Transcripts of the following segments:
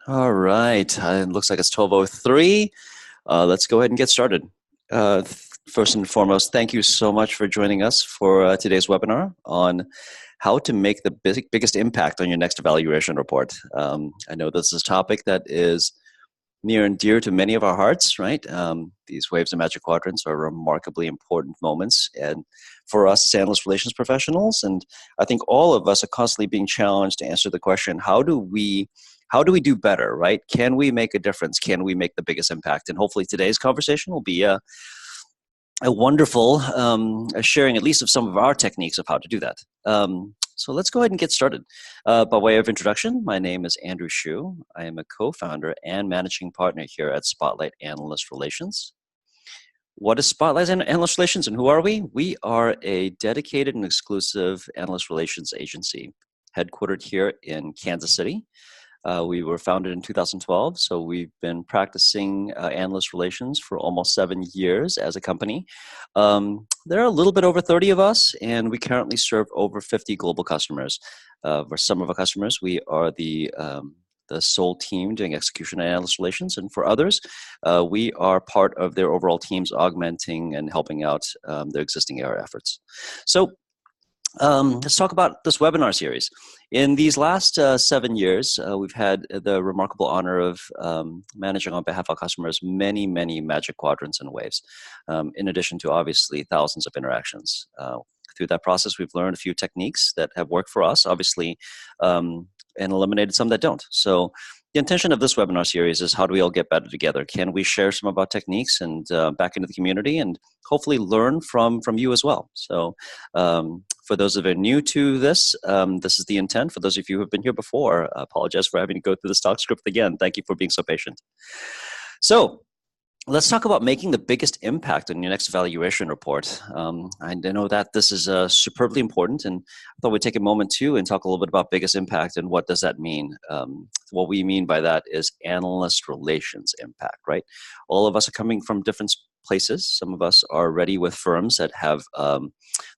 All right. It looks like it's 12:03. Let's go ahead and get started. First and foremost, thank you so much for joining us for today's webinar on how to make the biggest impact on your next evaluation report. I know this is a topic that is near and dear to many of our hearts, right? These waves and magic quadrants are remarkably important moments, and for us as analyst relations professionals, and I think all of us are constantly being challenged to answer the question: how do we do better, right? Can we make a difference? Can we make the biggest impact? And hopefully today's conversation will be a wonderful sharing, at least of some of our techniques of how to do that. So let's go ahead and get started. By way of introduction, my name is Andrew Hsu. I am a co-founder and managing partner here at Spotlight Analyst Relations. What is Spotlight Analyst Relations and who are we? We are a dedicated and exclusive analyst relations agency headquartered here in Kansas City. We were founded in 2012, so we've been practicing analyst relations for almost 7 years as a company. There are a little bit over 30 of us, and we currently serve over 50 global customers. For some of our customers, we are the sole team doing execution and analyst relations, and for others, we are part of their overall teams augmenting and helping out their existing AR efforts. So let's talk about this webinar series. In these last 7 years, we've had the remarkable honor of managing on behalf of our customers many, many magic quadrants and waves, in addition to obviously thousands of interactions. Through that process, we've learned a few techniques that have worked for us, obviously, and eliminated some that don't. So the intention of this webinar series is how do we all get better together? Can we share some of our techniques and back into the community and hopefully learn from you as well? So for those of you new to this, this is the intent. For those of you who have been here before, I apologize for having to go through the stock script again. Thank you for being so patient. So let's talk about making the biggest impact on your next evaluation report. I know that this is superbly important, and I thought we'd take a moment too and talk a little bit about biggest impact and what does that mean. What we mean by that is analyst relations impact, right? All of us are coming from different places. Some of us are already with firms that have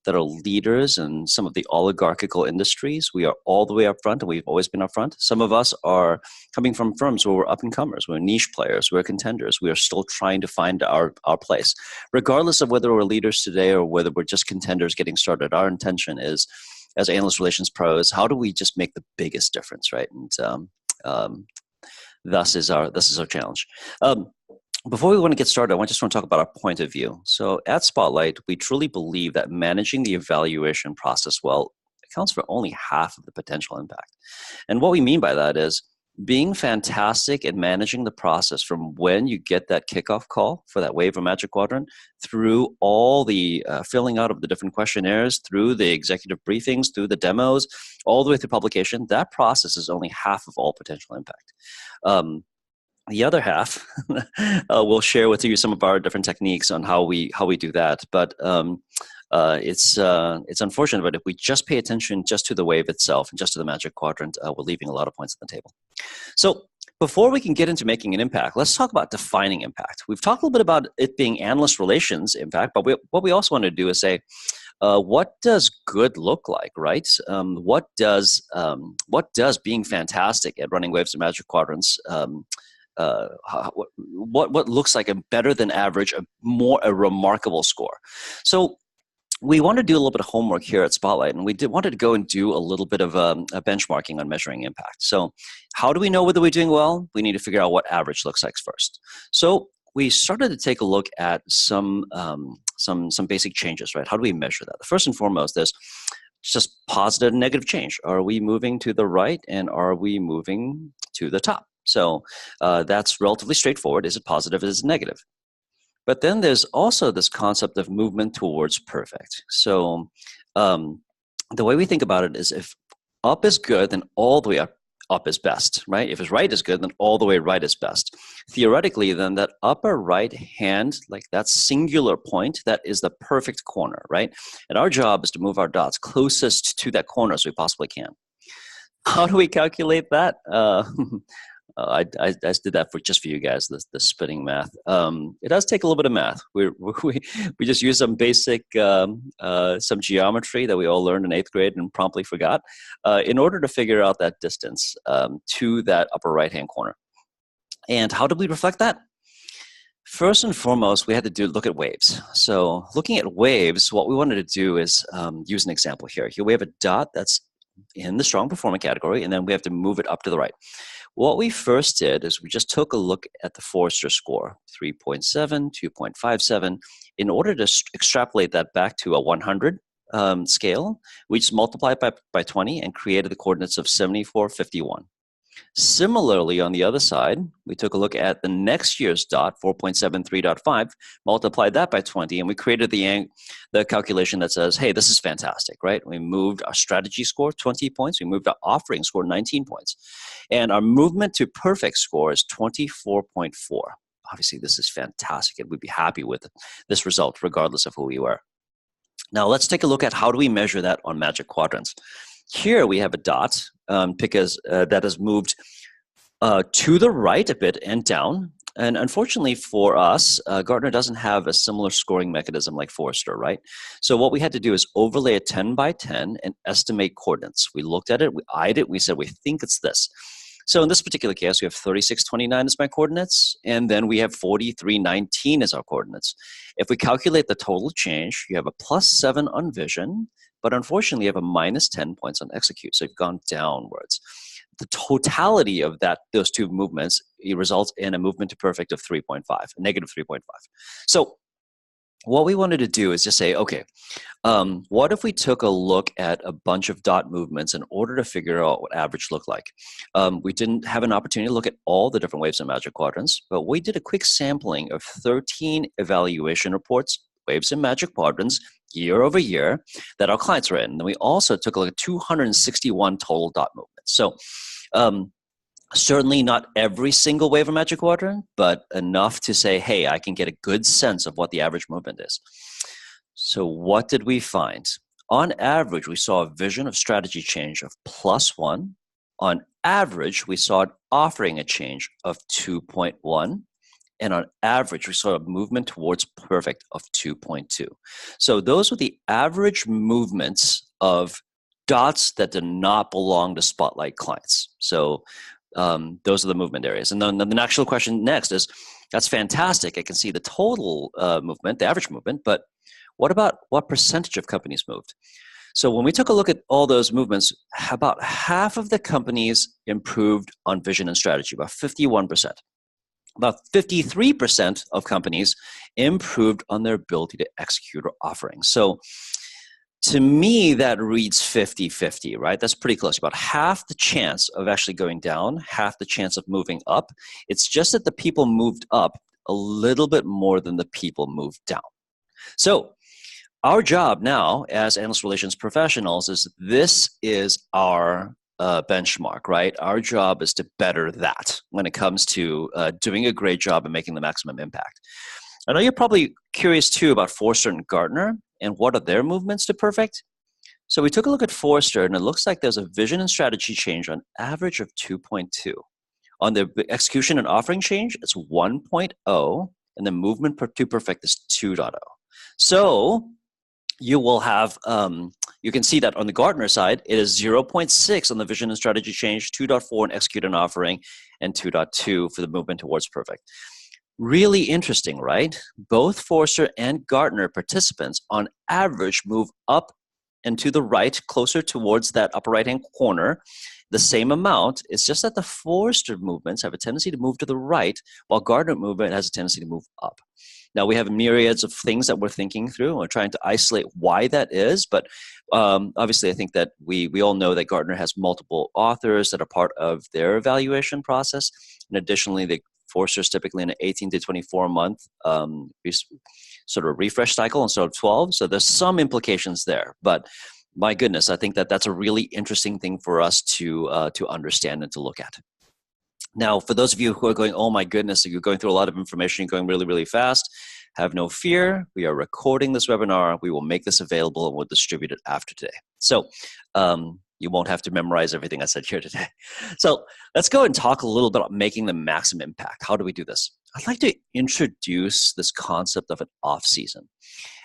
that are leaders in some of the oligarchical industries. We are all the way up front, and we've always been up front. Some of us are coming from firms where we're up and comers, we're niche players, we're contenders. We are still trying to find our place. Regardless of whether we're leaders today or whether we're just contenders getting started, our intention is, as analyst relations pros, how do we just make the biggest difference, right? And thus is our challenge. Before we want to get started, I just want to talk about our point of view. So at Spotlight, we truly believe that managing the evaluation process well accounts for only half of the potential impact. And what we mean by that is being fantastic at managing the process from when you get that kickoff call for that wave or magic quadrant through all the filling out of the different questionnaires, through the executive briefings, through the demos, all the way through publication. That process is only half of all potential impact. The other half, we'll share with you some of our different techniques on how we do that. But it's unfortunate, but if we just pay attention just to the wave itself and just to the magic quadrant, we're leaving a lot of points on the table. So before we can get into making an impact, let's talk about defining impact. We've talked a little bit about it being analyst relations impact, but what we also want to do is say, what does good look like, right? What does being fantastic at running waves and magic quadrants what looks like a better than average, a remarkable score. So we want to do a little bit of homework here at Spotlight, and wanted to go and do a little bit of a benchmarking on measuring impact. So how do we know whether we're doing well? We need to figure out what average looks like first. So we started to take a look at some basic changes, right? How do we measure that? First and foremost is just positive and negative change. Are we moving to the right, and are we moving to the top? So that's relatively straightforward. Is it positive? Is it negative? But then there's also this concept of movement towards perfect. So the way we think about it is if up is good, then all the way up is best, right? If it's right is good, then all the way right is best. Theoretically, then that upper right hand, like that singular point, that is the perfect corner, right? And our job is to move our dots closest to that corner as we possibly can. How do we calculate that? I did that just for you guys, the spinning math. It does take a little bit of math. We just use some basic, some geometry that we all learned in 8th grade and promptly forgot in order to figure out that distance to that upper right-hand corner. And how did we reflect that? First and foremost, we had to look at waves. So looking at waves, what we wanted to do is use an example here. Here we have a dot that's in the strong performing category, and then we have to move it up to the right. What we first did is we just took a look at the Forrester score, 3.7, 2.57. In order to extrapolate that back to a 100 scale, we just multiplied by 20 and created the coordinates of 74, 51. Similarly, on the other side, we took a look at the next year's dot, 4.73.5, multiplied that by 20, and we created the calculation that says, hey, this is fantastic, right? We moved our strategy score 20 points. We moved our offering score 19 points. And our movement to perfect score is 24.4. Obviously, this is fantastic, and we'd be happy with this result, regardless of who we were. Now, let's take a look at how do we measure that on Magic Quadrants. Here we have a dot because that has moved to the right a bit and down. And unfortunately for us, Gartner doesn't have a similar scoring mechanism like Forrester, right? So what we had to do is overlay a 10 by 10 and estimate coordinates. We looked at it, we eyed it, we said, we think it's this. So in this particular case, we have 3629 as my coordinates, and then we have 4319 as our coordinates. If we calculate the total change, you have a +7 on vision, but unfortunately you have a -10 points on execute, so you've gone downwards. The totality of those two movements, it results in a movement to perfect of 3.5, a -3.5. So what we wanted to do is just say, okay, what if we took a look at a bunch of dot movements in order to figure out what average looked like? We didn't have an opportunity to look at all the different waves in Magic Quadrants, but we did a quick sampling of 13 evaluation reports, waves in Magic Quadrants, year over year, that our clients were in. And then we also took a look at 261 total dot movements. So certainly not every single wave of Magic Quadrant, but enough to say, hey, I can get a good sense of what the average movement is. So what did we find? On average, we saw a vision of strategy change of +1. On average, we saw an offering a change of 2.1. And on average, we saw a movement towards perfect of 2.2. So those were the average movements of dots that did not belong to Spotlight clients. So those are the movement areas. And then the actual question next is, that's fantastic. I can see the total movement, the average movement, but what about what percentage of companies moved? So when we took a look at all those movements, about half of the companies improved on vision and strategy, about 51%. About 53% of companies improved on their ability to execute or offering. So to me, that reads 50-50, right? That's pretty close. About half the chance of actually going down, half the chance of moving up. It's just that the people moved up a little bit more than the people moved down. So our job now as analyst relations professionals is our benchmark, right? Our job is to better that when it comes to doing a great job and making the maximum impact. I know you're probably curious too about Forrester and Gartner and what are their movements to perfect. So we took a look at Forrester, and it looks like there's a vision and strategy change on average of 2.2. On the execution and offering change, it's 1.0, and the movement to perfect is 2.0. So you will have, you can see that on the Gartner side, it is 0.6 on the vision and strategy change, 2.4 in execute and offering, and 2.2 for the movement towards perfect. Really interesting, right? Both Forrester and Gartner participants on average move up and to the right, closer towards that upper right-hand corner, the same amount. It's just that the Forrester movements have a tendency to move to the right, while Gartner movement has a tendency to move up. Now, we have myriads of things that we're thinking through. We're trying to isolate why that is, but obviously I think that we all know that Gartner has multiple authors that are part of their evaluation process. And additionally, the Forrester is typically in an 18 to 24 month sort of refresh cycle instead of 12. So there's some implications there. But my goodness, I think that that's a really interesting thing for us to understand and to look at. Now, for those of you who are going, oh my goodness, you're going through a lot of information, you're going really, really fast, have no fear. We are recording this webinar. We will make this available and we'll distribute it after today. So You won't have to memorize everything I said here today. So let's go and talk a little bit about making the maximum impact. How do we do this? I'd like to introduce this concept of an off season.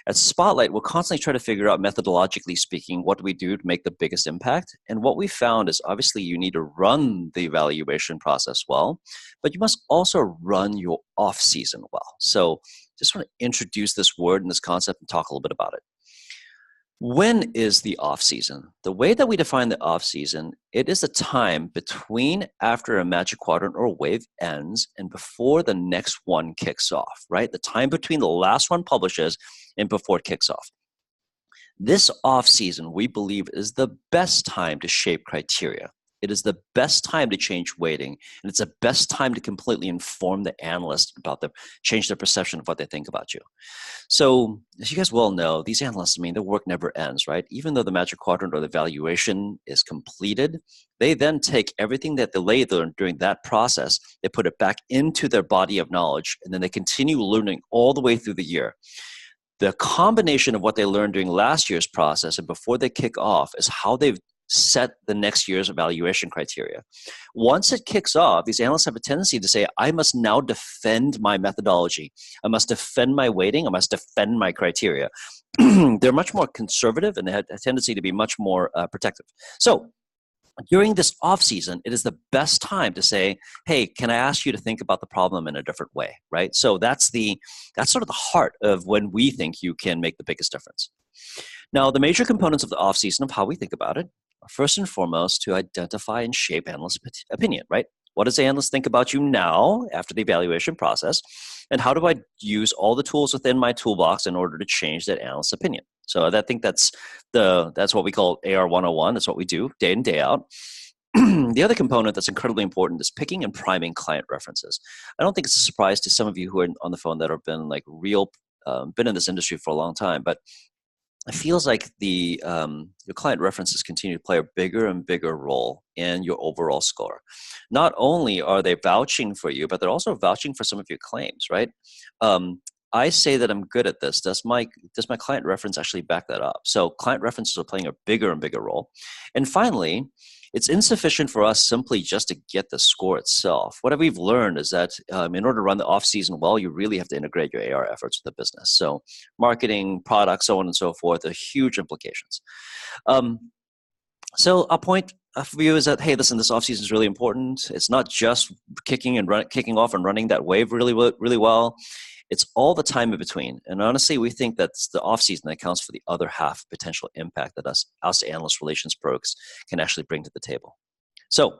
At Spotlight, we'll constantly try to figure out, methodologically speaking, what do we do to make the biggest impact. And what we found is obviously you need to run the evaluation process well, but you must also run your off season well. So just want to introduce this word and this concept and talk a little bit about it. When is the off season? The way that we define the off season, it is a time between after a Magic Quadrant or wave ends and before the next one kicks off, right? The time between the last one publishes and before it kicks off. This off season, we believe, is the best time to shape criteria. It is the best time to change weighting, and it's the best time to completely inform the analyst about them, change their perception of what they think about you. So, as you guys well know, these analysts, their work never ends, right? Even though the Magic Quadrant or the evaluation is completed, they then take everything that they learned during that process, they put it back into their body of knowledge, and then they continue learning all the way through the year. The combination of what they learned during last year's process and before they kick off is how they've set the next year's evaluation criteria. Once it kicks off, these analysts have a tendency to say, I must now defend my methodology. I must defend my weighting. I must defend my criteria. They're much more conservative and they have a tendency to be much more protective. So during this off season, it is the best time to say, hey, can I ask you to think about the problem in a different way, right? So that's sort of the heart of when we think you can make the biggest difference. Now, the major components of the off season of how we think about it are first and foremost to identify and shape analyst opinion, right? What does the analyst think about you now after the evaluation process? And how do I use all the tools within my toolbox in order to change that analyst's opinion? So I think that's what we call AR 101. That's what we do day in, day out. The other component that's incredibly important is picking and priming client references. I don't think it's a surprise to some of you who are on the phone that have been been in this industry for a long time, but it feels like your client references continue to play a bigger and bigger role in your overall score. Not only are they vouching for you, but they're also vouching for some of your claims, right? I say that I'm good at this. Does my client reference actually back that up? So client references are playing a bigger and bigger role. And finally, it's insufficient for us simply just to get the score itself. What we've learned is that in order to run the off-season well, you really have to integrate your AR efforts with the business. So marketing, products, so on and so forth are huge implications. So a point of view is that, hey, listen, this off-season is really important. It's not just kicking off and running that wave really well. It's all the time in between. And honestly, we think that's the off-season that accounts for the other half potential impact that us analyst relations pros can actually bring to the table. So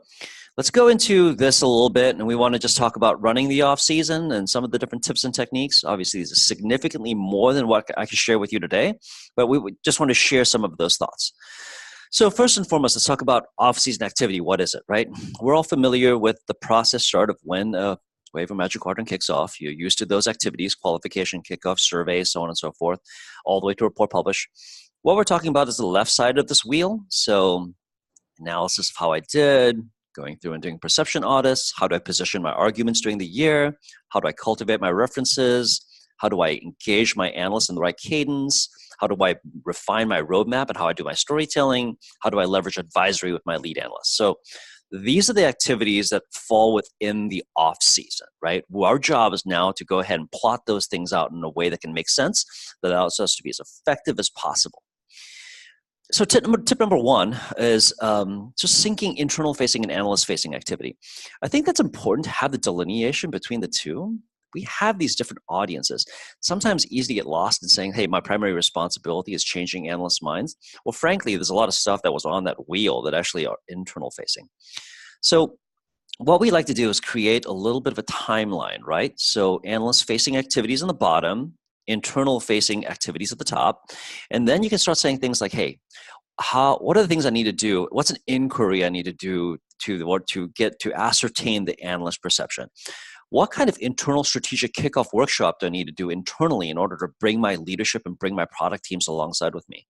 let's go into this a little bit, and we want to just talk about running the off-season and some of the different tips and techniques. Obviously, this is significantly more than what I can share with you today, but we just want to share some of those thoughts. So first and foremost, let's talk about off-season activity. What is it, right? We're all familiar with the process start of when Wave or Magic Quadrant kicks off. You're used to those activities: qualification, kickoff, survey, so on and so forth, all the way to report publish. What we're talking about is the left side of this wheel. So analysis of how I did, going through and doing perception audits. How do I position my arguments during the year? How do I cultivate my references? How do I engage my analysts in the right cadence? How do I refine my roadmap and how I do my storytelling? How do I leverage advisory with my lead analysts? So these are the activities that fall within the off season, right? Our job is now to go ahead and plot those things out in a way that can make sense, that allows us to be as effective as possible. So tip number one is just syncing internal facing and analyst facing activity. I think that's important to have the delineation between the two. We have these different audiences. Sometimes easy to get lost in saying, hey, my primary responsibility is changing analysts' minds. Well, frankly, there's a lot of stuff that was on that wheel that actually are internal facing. So what we like to do is create a little bit of a timeline, right? So analyst facing activities on the bottom, internal facing activities at the top. And then you can start saying things like, hey, what are the things I need to do? What's an inquiry I need to do to ascertain the analyst perception? What kind of internal strategic kickoff workshop do I need to do internally in order to bring my leadership and bring my product teams alongside with me?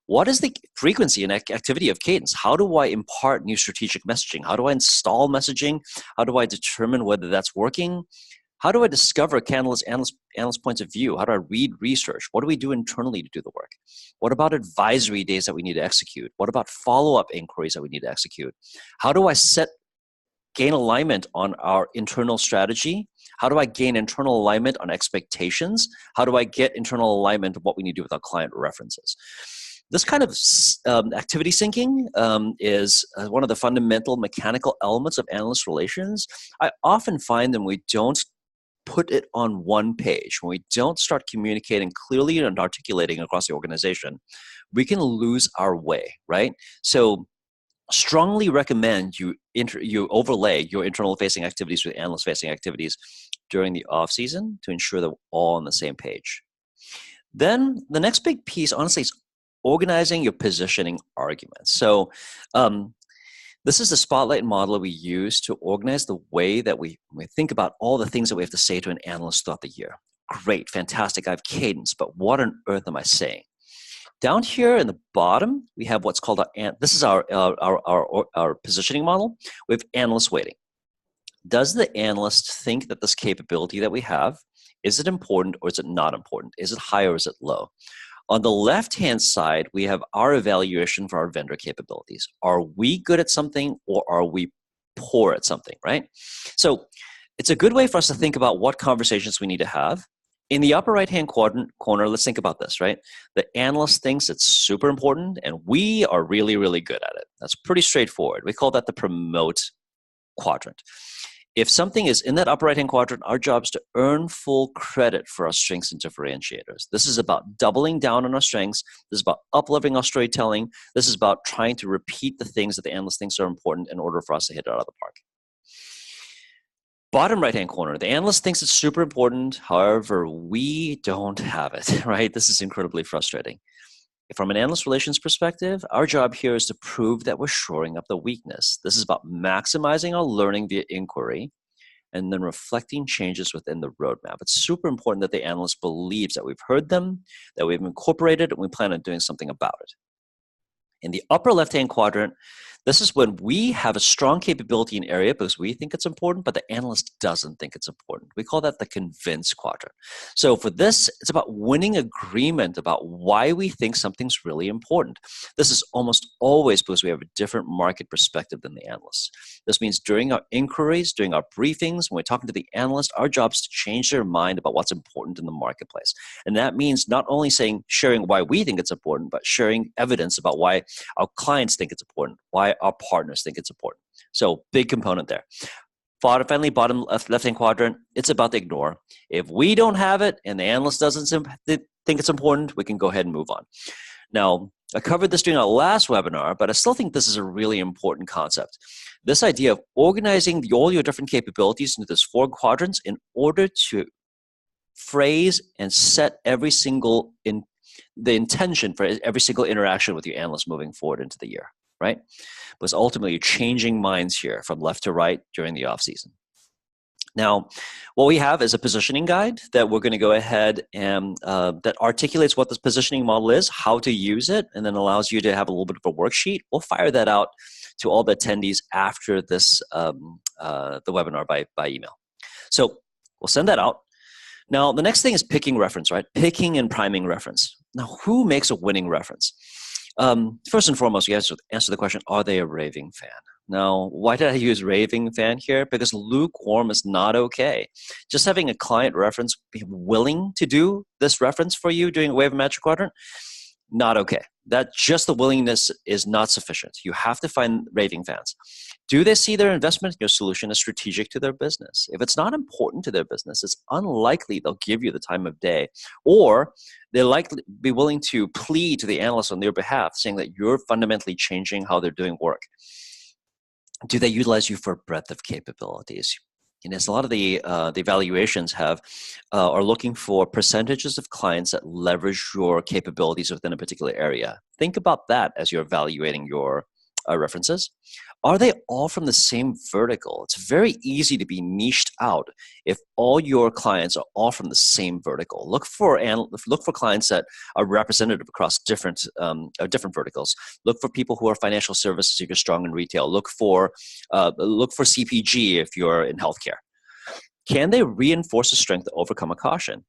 What is the frequency and activity of cadence? How do I impart new strategic messaging? How do I install messaging? How do I determine whether that's working? How do I discover analyst points of view? How do I read research? What do we do internally to do the work? What about advisory days that we need to execute? What about follow-up inquiries that we need to execute? How do I gain alignment on our internal strategy? How do I gain internal alignment on expectations? How do I get internal alignment of what we need to do with our client references? This kind of activity syncing is one of the fundamental mechanical elements of analyst relations. I often find that we don't put it on one page, when we don't start communicating clearly and articulating across the organization, we can lose our way, right? So strongly recommend you overlay your internal facing activities with analyst facing activities during the off season to ensure that we're all on the same page. Then the next big piece, honestly, is organizing your positioning arguments. So this is the spotlight model we use to organize the way that we think about all the things that we have to say to an analyst throughout the year. Great, fantastic, I have cadence, but what on earth am I saying? Down here in the bottom, we have what's called this is our positioning model. We have analyst weighting. Does the analyst think that this capability that we have, is it important or is it not important? Is it high or is it low? On the left-hand side, we have our evaluation for our vendor capabilities. Are we good at something or are we poor at something, right? So it's a good way for us to think about what conversations we need to have. In the upper right-hand corner, let's think about this, right? The analyst thinks it's super important, and we are really, really good at it. That's pretty straightforward. We call that the promote quadrant. If something is in that upper right-hand quadrant, our job is to earn full credit for our strengths and differentiators. This is about doubling down on our strengths. This is about up-leveling our storytelling. This is about trying to repeat the things that the analyst thinks are important in order for us to hit it out of the park. Bottom right-hand corner, the analyst thinks it's super important. However, we don't have it, right? This is incredibly frustrating. From an analyst relations perspective, our job here is to prove that we're shoring up the weakness. This is about maximizing our learning via inquiry and then reflecting changes within the roadmap. It's super important that the analyst believes that we've heard them, that we've incorporated, and we plan on doing something about it. In the upper left-hand quadrant, this is when we have a strong capability in an area because we think it's important, but the analyst doesn't think it's important. We call that the convince quadrant. So for this, it's about winning agreement about why we think something's really important. This is almost always because we have a different market perspective than the analysts. This means during our inquiries, during our briefings, when we're talking to the analyst, our job is to change their mind about what's important in the marketplace. And that means not only sharing why we think it's important, but sharing evidence about why our clients think it's important, why our partners think it's important. So big component there. Finally, bottom left-hand quadrant, it's about the ignore. If we don't have it and the analyst doesn't think it's important, we can go ahead and move on. Now, I covered this during our last webinar, but I still think this is a really important concept. This idea of organizing all your different capabilities into these 4 quadrants in order to phrase and set the intention for every single interaction with your analyst moving forward into the year, right? Because ultimately you're changing minds here from left to right during the off season. Now, what we have is a positioning guide that we're going to go ahead and that articulates what this positioning model is, how to use it, and then allows you to have a little bit of a worksheet. We'll fire that out to all the attendees after this the webinar by email. So we'll send that out. Now, the next thing is picking reference, right? Picking and priming reference. Now, who makes a winning reference? First and foremost, you have to answer the question, are they a raving fan? Now, why did I use raving fan here? Because lukewarm is not okay. Just having a client reference be willing to do this reference for you during a Wave of Magic Quadrant, not okay. That just the willingness is not sufficient. You have to find raving fans. Do they see their investment in your solution as strategic to their business? If it's not important to their business, it's unlikely they'll give you the time of day, or they'll likely be willing to plead to the analyst on their behalf, saying that you're fundamentally changing how they're doing work. Do they utilize you for breadth of capabilities? And as a lot of the evaluations are looking for percentages of clients that leverage your capabilities within a particular area. Think about that as you're evaluating your references. Are they all from the same vertical? It's very easy to be niched out if all your clients are all from the same vertical. Look for clients that are representative across different verticals. Look for people who are financial services if you're strong in retail. Look for CPG if you're in healthcare. Can they reinforce a strength to overcome a caution?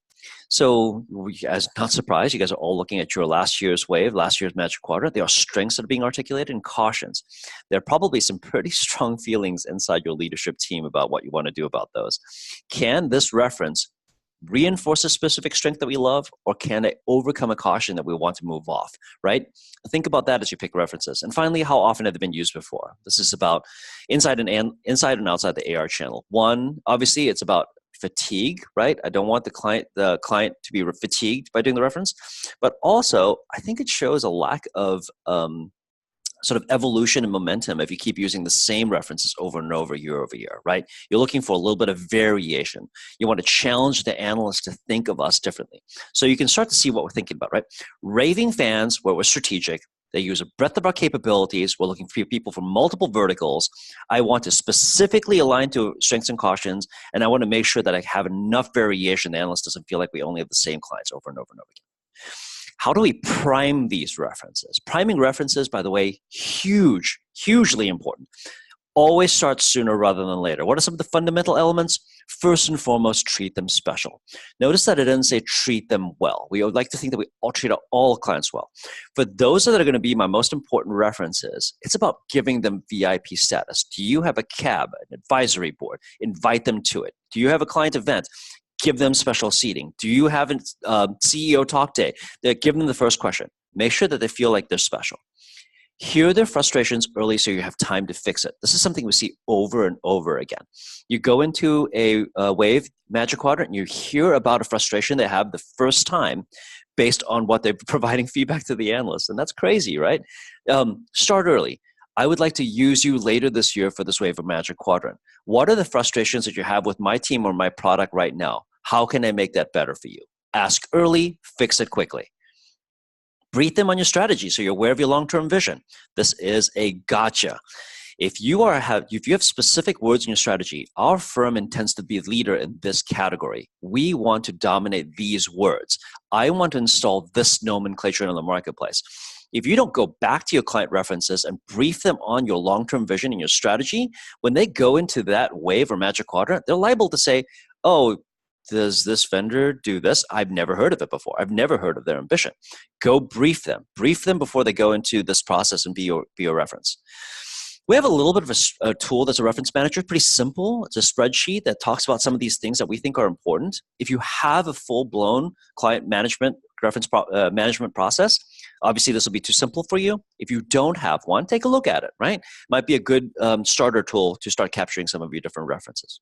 So, as not surprised, you guys are all looking at your last year's wave, last year's Magic Quadrant. There are strengths that are being articulated and cautions. There are probably some pretty strong feelings inside your leadership team about what you want to do about those. Can this reference reinforce a specific strength that we love, or can it overcome a caution that we want to move off, right? Think about that as you pick references. And finally, how often have they been used before? This is about inside and outside the AR channel. One, obviously, it's about fatigue, right? I don't want the client to be fatigued by doing the reference, but also I think it shows a lack of sort of evolution and momentum if you keep using the same references over and over year, right? You're looking for a little bit of variation. You want to challenge the analyst to think of us differently. So you can start to see what we're thinking about, right? Raving fans, where we're strategic, they use a breadth of our capabilities. We're looking for people from multiple verticals. I want to specifically align to strengths and cautions, and I want to make sure that I have enough variation the analyst doesn't feel like we only have the same clients over and over and over again. How do we prime these references? Priming references, by the way, hugely important. Always start sooner rather than later. What are some of the fundamental elements? First and foremost, treat them special. Notice that it didn't say treat them well. We would like to think that we all treat all clients well. For those that are going to be my most important references, it's about giving them VIP status. Do you have a CAB, an advisory board? Invite them to it. Do you have a client event? Give them special seating. Do you have a CEO talk day? Give them the first question. Make sure that they feel like they're special. Hear their frustrations early so you have time to fix it. This is something we see over and over again. You go into a wave Magic Quadrant and you hear about a frustration they have the first time based on what they're providing feedback to the analyst. And that's crazy, right? Start early. I would like to use you later this year for this wave of Magic Quadrant. What are the frustrations that you have with my team or my product right now? How can I make that better for you? Ask early, fix it quickly. Brief them on your strategy so you're aware of your long-term vision. This is a gotcha. If you have specific words in your strategy, our firm intends to be a leader in this category. We want to dominate these words. I want to install this nomenclature in the marketplace. If you don't go back to your client references and brief them on your long-term vision and your strategy, when they go into that wave or Magic Quadrant, they're liable to say, oh, does this vendor do this? I've never heard of it before. I've never heard of their ambition. Go brief them. Brief them before they go into this process and be your reference. We have a little bit of a tool that's a reference manager, pretty simple. It's a spreadsheet that talks about some of these things that we think are important. If you have a full-blown client management reference management process, obviously this will be too simple for you. If you don't have one, take a look at it, right? Might be a good starter tool to start capturing some of your different references.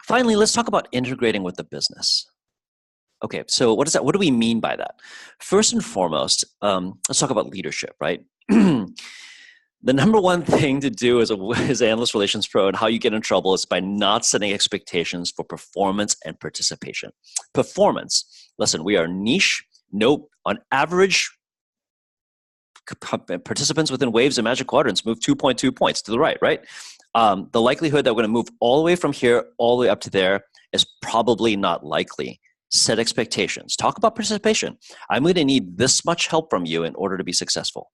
Finally, let's talk about integrating with the business. Okay, so what is that? What do we mean by that? First and foremost, let's talk about leadership, right? The number one thing to do as an analyst relations pro and how you get in trouble is by not setting expectations for performance and participation. Performance, listen, we are niche. Nope, on average, participants within waves and Magic Quadrants move 2.2 points to the right? The likelihood that we're going to move all the way from here all the way up to there is probably not likely. Set expectations. Talk about participation. I'm going to need this much help from you in order to be successful.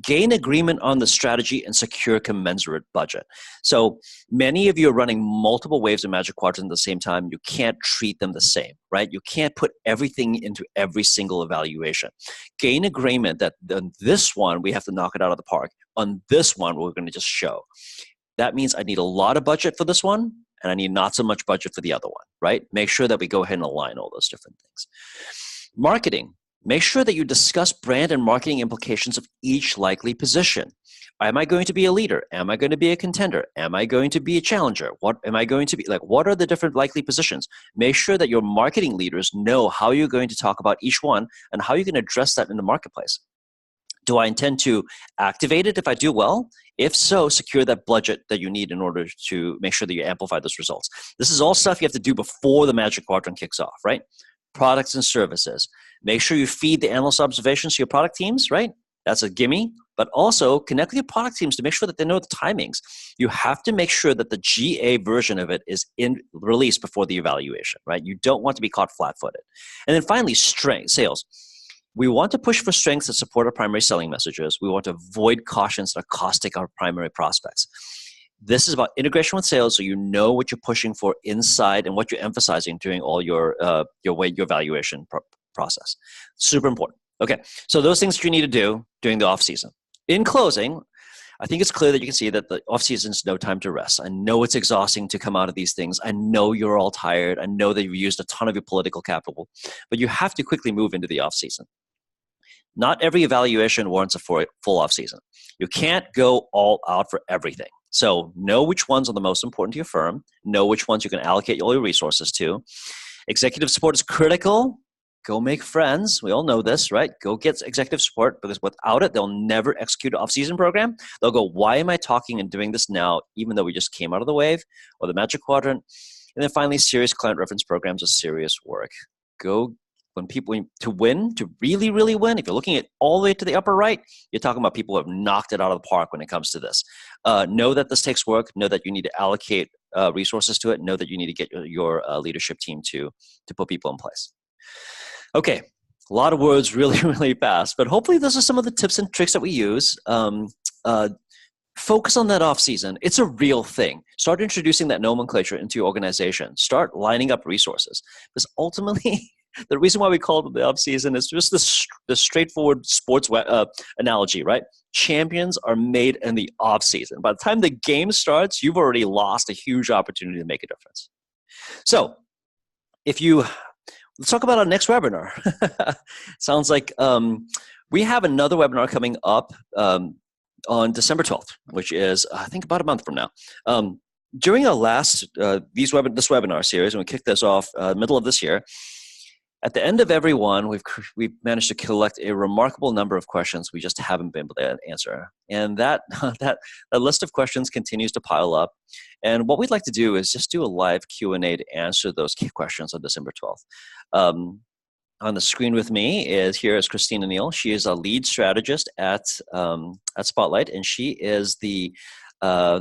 Gain agreement on the strategy and secure commensurate budget. So many of you are running multiple waves of Magic Quadrant at the same time. You can't treat them the same, right? You can't put everything into every single evaluation. Gain agreement that on this one, we have to knock it out of the park. On this one, we're going to just show. That means I need a lot of budget for this one, and I need not so much budget for the other one, right? Make sure that we go ahead and align all those different things. Marketing. Make sure that you discuss brand and marketing implications of each likely position. Am I going to be a leader? Am I going to be a contender? Am I going to be a challenger? What am I going to be? Like, what are the different likely positions? Make sure that your marketing leaders know how you're going to talk about each one and how you can address that in the marketplace. Do I intend to activate it if I do well? If so, secure that budget that you need in order to make sure that you amplify those results. This is all stuff you have to do before the Magic Quadrant kicks off, right? Products and services. Make sure you feed the analyst observations to your product teams, right? That's a gimme. But also connect with your product teams to make sure that they know the timings. You have to make sure that the GA version of it is released before the evaluation, right? You don't want to be caught flat-footed. And then finally, sales. We want to push for strengths that support our primary selling messages. We want to avoid cautions that are caustic our primary prospects. This is about integration with sales, so you know what you're pushing for inside and what you're emphasizing during all your evaluation process. Super important. Okay, so those things that you need to do during the off season. In closing, I think it's clear that you can see that the off season is no time to rest. I know it's exhausting to come out of these things. I know you're all tired. I know that you've used a ton of your political capital, but you have to quickly move into the off season. Not every evaluation warrants a full off season. You can't go all out for everything. So know which ones are the most important to your firm. Know which ones you can allocate all your resources to. Executive support is critical. Go make friends. We all know this, right? Go get executive support, because without it, they'll never execute an off-season program. They'll go, why am I talking and doing this now, even though we just came out of the wave or the magic quadrant? And then finally, serious client reference programs are serious work. Go to really, really win. If you're looking at all the way to the upper right, you're talking about people who have knocked it out of the park when it comes to this. Know that this takes work. Know that you need to allocate resources to it. Know that you need to get your leadership team to put people in place. Okay, a lot of words really, really fast, but hopefully those are some of the tips and tricks that we use. Focus on that off season. It's a real thing. Start introducing that nomenclature into your organization. Start lining up resources, because ultimately, the reason why we call it the off season is just the straightforward sports analogy, right? Champions are made in the off season. By the time the game starts, you've already lost a huge opportunity to make a difference. So, let's talk about our next webinar. Sounds like we have another webinar coming up on December 12th, which is, I think, about a month from now. During our last, this webinar series, and we kicked this off middle of this year, at the end of every one, we've managed to collect a remarkable number of questions we just haven't been able to answer. And that list of questions continues to pile up. And what we'd like to do is just do a live Q&A to answer those key questions on December 12th. On the screen with me is Christina Neal. She is a lead strategist at Spotlight, and she is the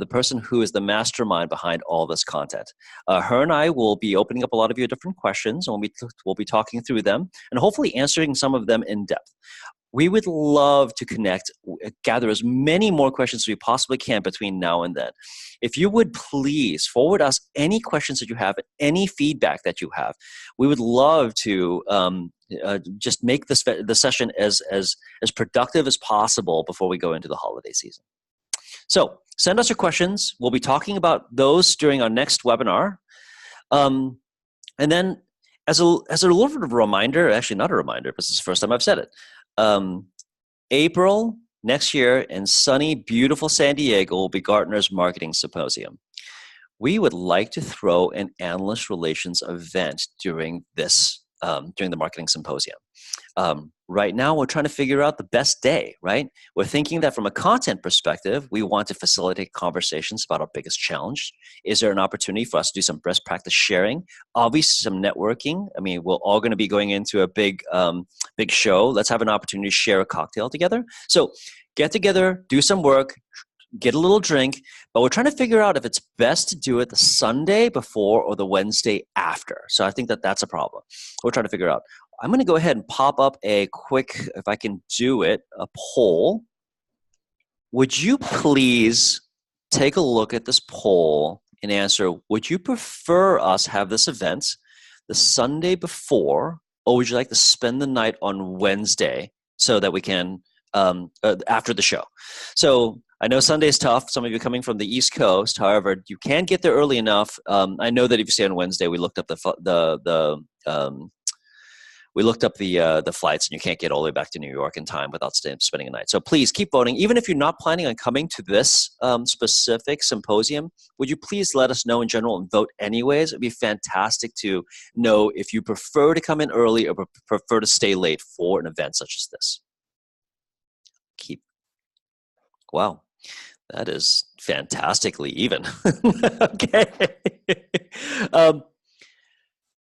person who is the mastermind behind all this content. Her and I will be opening up a lot of your different questions, and we'll be talking through them and hopefully answering some of them in depth. We would love to connect, gather as many more questions as we possibly can between now and then. If you would please forward us any questions that you have, any feedback that you have, we would love to just make the session as productive as possible before we go into the holiday season. So send us your questions. We'll be talking about those during our next webinar. And then as a little bit of a reminder, actually not a reminder, because this is the first time I've said it, April next year in sunny, beautiful San Diego will be Gartner's Marketing Symposium. We would like to throw an analyst relations event during the Marketing Symposium. Right now, we're trying to figure out the best day, right? We're thinking that from a content perspective, we want to facilitate conversations about our biggest challenge. Is there an opportunity for us to do some best practice sharing? Obviously, some networking. I mean, we're all going to be going into a big show. Let's have an opportunity to share a cocktail together. So get together, do some work, get a little drink, but we're trying to figure out if it's best to do it the Sunday before or the Wednesday after. So I think that's a problem. We're trying to figure out. I'm going to go ahead and pop up a quick, if I can do it, a poll. Would you please take a look at this poll and answer, would you prefer us have this event the Sunday before, or would you like to spend the night on Wednesday so that we can, after the show? So I know Sunday's tough. Some of you are coming from the East Coast. However, you can get there early enough. I know that if you stay on Wednesday, we looked up the flights, and you can't get all the way back to New York in time without spending a night. So please keep voting. Even if you're not planning on coming to this specific symposium, would you please let us know in general and vote anyways? It'd be fantastic to know if you prefer to come in early or prefer to stay late for an event such as this. Wow. That is fantastically even. Okay.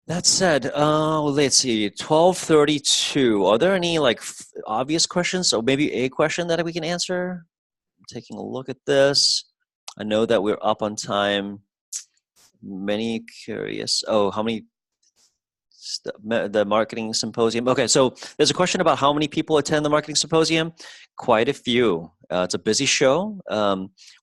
That said, let's see, 12:32. Are there any obvious questions? So maybe a question that we can answer? I'm taking a look at this. I know that we're up on time. Many curious. Oh, how many? The marketing symposium. Okay, so there's a question about how many people attend the marketing symposium. Quite a few. It's a busy show.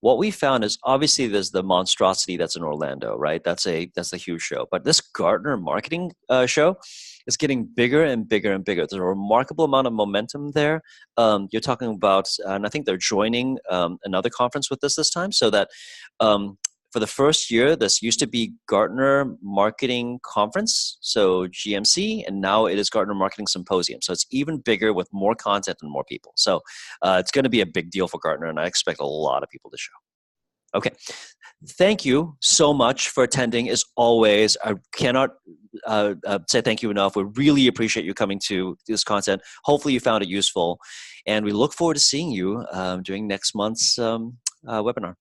What we found is obviously there's the monstrosity that's in Orlando, right? That's a huge show. But this Gartner marketing show is getting bigger and bigger and bigger. There's a remarkable amount of momentum there. You're talking about, and I think they're joining another conference with this time, so that for the first year, this used to be Gartner Marketing Conference, so GMC, and now it is Gartner Marketing Symposium. So it's even bigger with more content and more people. So it's going to be a big deal for Gartner, and I expect a lot of people to show. Okay. Thank you so much for attending. As always, I cannot say thank you enough. We really appreciate you coming to this content. Hopefully you found it useful. And we look forward to seeing you during next month's webinar.